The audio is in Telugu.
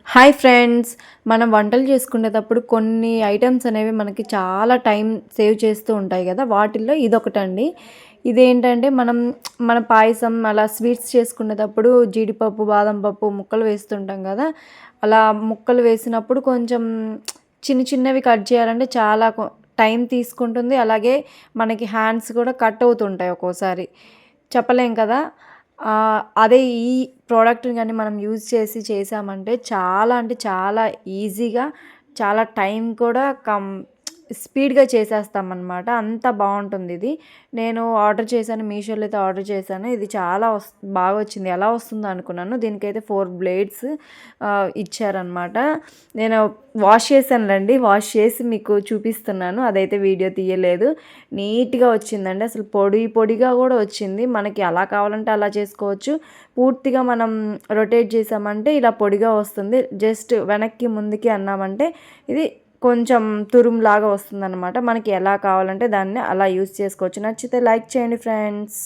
Hi friends. మనం వంటలు చేసుకునేటప్పుడు కొన్ని ఐటెమ్స్ అనేవి మనకి చాలా టైం సేవ్ చేస్తూ ఉంటాయి కదా! వాటిల్లో ఇదొకటండి. ఇదేంటంటే మన పాయసం అలా స్వీట్స్ చేసుకునేటప్పుడు జీడిపప్పు, బాదం పప్పు ముక్కలు వేస్తుంటాం కదా! అలా ముక్కలు వేసినప్పుడు కొంచెం చిన్న చిన్నవి కట్ చేయాలంటే చాలా టైం తీసుకుంటుంది. అలాగే మనకి హ్యాండ్స్ కూడా కట్ అవుతుంటాయి ఒక్కోసారి. చెప్పలేం కదా! అదే ఈ ప్రోడక్ట్‌ని గాని మనం యూజ్ చేశామంటే చాలా అంటే చాలా ఈజీగా, చాలా టైం కూడా స్పీడ్‌గా చేసేస్తామనమాట. అంత బావుంటుందిది. నేను ఆర్డర్ చేశాను. మీషోలో అయితే ఆర్డర్ చేశాను. ఇది చాలా బాగొచ్చింది. ఎలా వస్తుందో అనుకున్నాను. దీనికైతే 4 బ్లేడ్స్ ఇచ్చారనమాట. నేను వాష్ చేశానులెండి. వాష్ చేసి మీకు చూపిస్తున్నాను. అదైతే వీడియో తీయలేదు. నీట్‌గా వచ్చిందండి. అసలు పొడి పొడిగా గూడా వచ్చింది. మనకి ఎలా కావాలంటే అలా చేసుకోవచ్చు. పూర్తిగా మనం రొటేట్ చేసామంటే ఇలా పొడిగా వస్తుంది. జస్ట్ వెనక్కి, ముందుకి అన్నామంటే ఇది కొంచెం తురుములాగా వస్తుందనమాట. మనకి ఎలా కావాలంటే దాన్ని అలా యూజ్ చేసుకోవచ్చు. నచ్చితే లైక్ చేయండి ఫ్రెండ్స్.